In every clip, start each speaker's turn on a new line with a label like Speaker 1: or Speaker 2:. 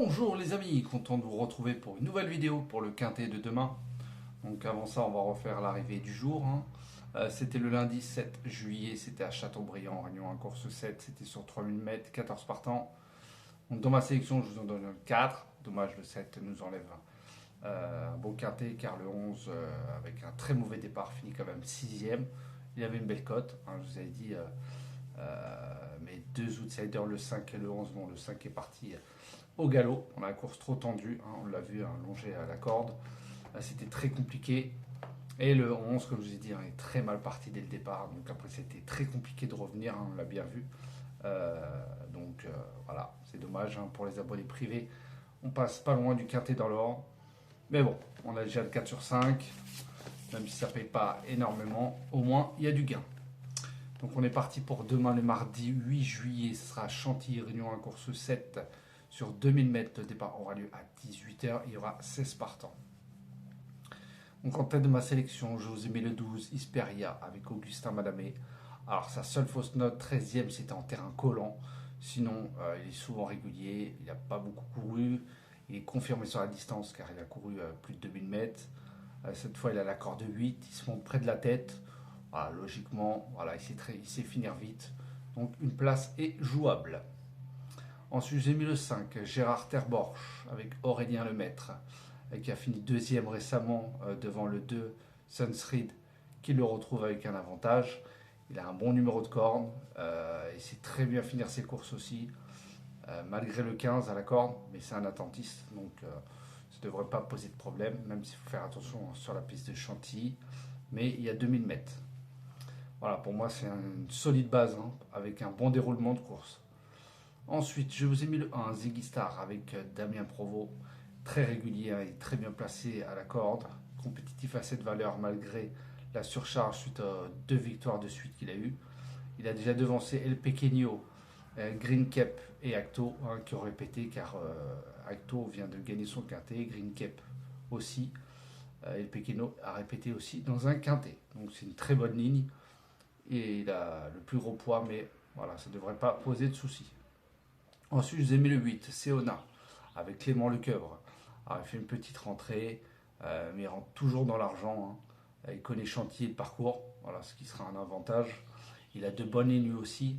Speaker 1: Bonjour les amis, content de vous retrouver pour une nouvelle vidéo pour le quintet de demain. Donc avant ça, on va refaire l'arrivée du jour. C'était le lundi 7 juillet, c'était à Châteaubriand, Réunion 1, course 7, c'était sur 3000 mètres, 14 partants. Donc dans ma sélection, je vous en donne 4. Dommage, le 7 nous enlève un beau quintet car le 11, avec un très mauvais départ, finit quand même 6ème. Il avait une belle cote, je vous avais dit. Mes deux outsiders, le 5 et le 11, bon, le 5 est parti au galop. On a la course trop tendue, on l'a vu longé à la corde. C'était très compliqué. Et le 11, comme je vous ai dit, est très mal parti dès le départ. Donc après, c'était très compliqué de revenir, on l'a bien vu. Voilà, c'est dommage pour les abonnés privés. On passe pas loin du quintet dans l'or. Mais bon, on a déjà le 4 sur 5. Même si ça ne paye pas énormément, au moins il y a du gain. Donc on est parti pour demain le mardi 8 juillet, ce sera Chantilly, Réunion 1, course 7 sur 2000 mètres. Le départ aura lieu à 18h, il y aura 16 partants. Donc en tête de ma sélection, je vous ai mis le 12, Isperia, avec Augustin Madamé. Alors sa seule fausse note, 13ème, c'était en terrain collant. Sinon, il est souvent régulier, il n'a pas beaucoup couru. Il est confirmé sur la distance car il a couru plus de 2000 mètres. Cette fois, il a l'accord de 8, il se monte près de la tête. Voilà, logiquement, voilà, il sait finir vite. Donc une place est jouable. Ensuite, j'ai mis le 5, Gérard Terborch, avec Aurélien Lemaître, qui a fini deuxième récemment devant le 2, Sunsreed, qui le retrouve avec un avantage. Il a un bon numéro de corne, il sait très bien finir ses courses aussi, malgré le 15 à la corde, mais c'est un attentiste, donc ça ne devrait pas poser de problème, même s'il faut faire attention sur la piste de Chantilly. Mais il y a 2000 mètres. Voilà, pour moi, c'est une solide base avec un bon déroulement de course. Ensuite, je vous ai mis le 1, Ziggy Star, avec Damien Provost, très régulier et très bien placé à la corde, compétitif à cette valeur malgré la surcharge suite à 2 victoires de suite qu'il a eues. Il a déjà devancé El Pequeño, Green Cap et Acto, qui ont répété car Acto vient de gagner son quintet, Green Cap aussi. El Pequeño a répété aussi dans un quintet. Donc c'est une très bonne ligne. Et il a le plus gros poids, mais voilà, ça ne devrait pas poser de soucis. Ensuite, j'ai mis le 8, Seona, avec Clément Lecoeuvre. Alors, il fait une petite rentrée, mais il rentre toujours dans l'argent. Il connaît Chantilly et le parcours, voilà, ce qui sera un avantage. Il a de bonnes lignes aussi,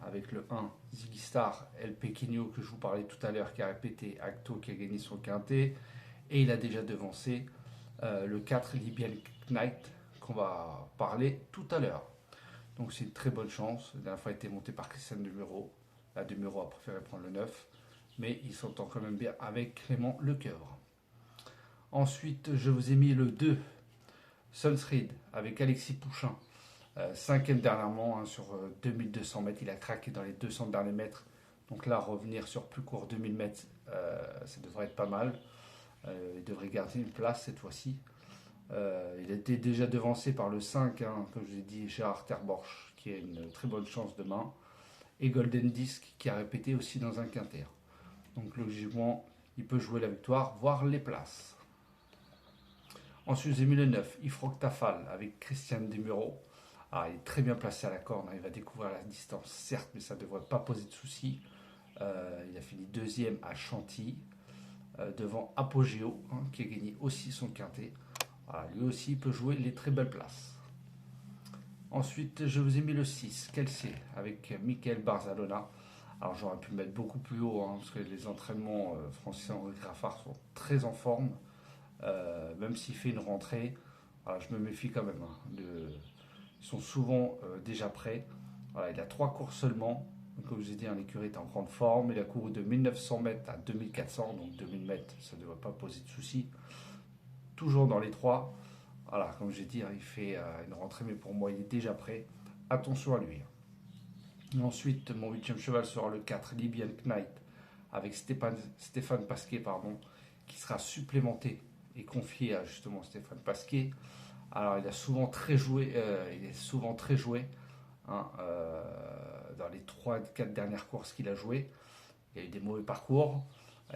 Speaker 1: avec le 1, Ziggy Star, El Pequeño, que je vous parlais tout à l'heure, qui a répété, Acto, qui a gagné son quintet. Et il a déjà devancé le 4, Libyan Knight, qu'on va parler tout à l'heure. Donc c'est une très bonne chance. La dernière fois, il a été monté par Christian Demuro. La Demuro a préféré prendre le 9. Mais il s'entend quand même bien avec Clément Lecoeuvre. Ensuite, je vous ai mis le 2, Sunsreed, avec Alexis Pouchin. 5ème dernièrement sur 2200 mètres. Il a craqué dans les 200 derniers mètres. Donc là, revenir sur plus court 2000 mètres, ça devrait être pas mal. Il devrait garder une place cette fois-ci. Il a été déjà devancé par le 5, comme je vous ai dit, Gérard Terborch, qui a une très bonne chance demain, et Golden Disc, qui a répété aussi dans un quintet. Donc logiquement, il peut jouer la victoire, voire les places. Ensuite, j'ai mis le 9, Ifrok Tafal, avec Christian Demuro. Alors, il est très bien placé à la corde, il va découvrir la distance, certes, mais ça ne devrait pas poser de soucis. Il a fini deuxième à Chantilly, devant Apogeo, qui a gagné aussi son quintet. Voilà, lui aussi peut jouer les très belles places. Ensuite, je vous ai mis le 6, Kelsey, avec Michael Barzalona. Alors j'aurais pu le mettre beaucoup plus haut, parce que les entraînements français Henri Graffard sont très en forme. Même s'il fait une rentrée, voilà, je me méfie quand même. Ils sont souvent déjà prêts. Voilà, il a 3 courses seulement. Donc, comme je vous ai dit, l'écurie est en grande forme. Il a couru de 1900 mètres à 2400, donc 2000 mètres, ça ne devrait pas poser de soucis. Toujours dans les 3. Voilà, comme j'ai dit, il fait une rentrée, mais pour moi, il est déjà prêt. Attention à lui. Ensuite, mon 8e cheval sera le 4, Libyan Knight, avec Stéphane Pasquier, qui sera supplémenté et confié à justement Stéphane Pasquier. Alors, il est souvent très joué, dans les 3-4 dernières courses qu'il a jouées. Il y a eu des mauvais parcours.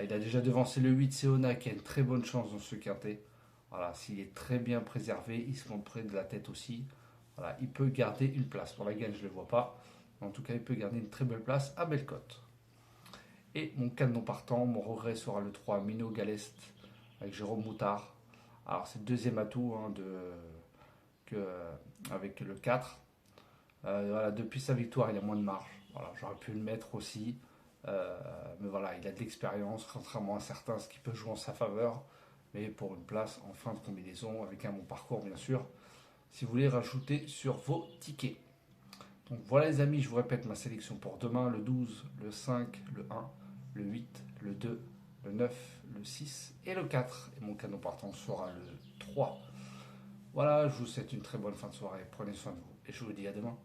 Speaker 1: Il a déjà devancé le 8, Seona, qui a une très bonne chance dans ce quintet. Voilà, s'il est très bien préservé, il se monte près de la tête aussi. Voilà, il peut garder une place. Pour la gagne, je ne le vois pas. En tout cas, il peut garder une très belle place à Bellecote. Et mon cadenon partant, mon regret sera le 3 Mino Galest avec Jérôme Moutard. Alors c'est le deuxième atout hein, avec le 4. Voilà, depuis sa victoire, il a moins de marge. Voilà, j'aurais pu le mettre aussi. Mais voilà, il a de l'expérience, contrairement à certains, ce qui peut jouer en sa faveur. Mais pour une place en fin de combinaison, avec un bon parcours bien sûr, si vous voulez rajouter sur vos tickets. Donc voilà les amis, je vous répète ma sélection pour demain, le 12, le 5, le 1, le 8, le 2, le 9, le 6 et le 4. Et mon cadeau partant sera le 3. Voilà, je vous souhaite une très bonne fin de soirée, prenez soin de vous et je vous dis à demain.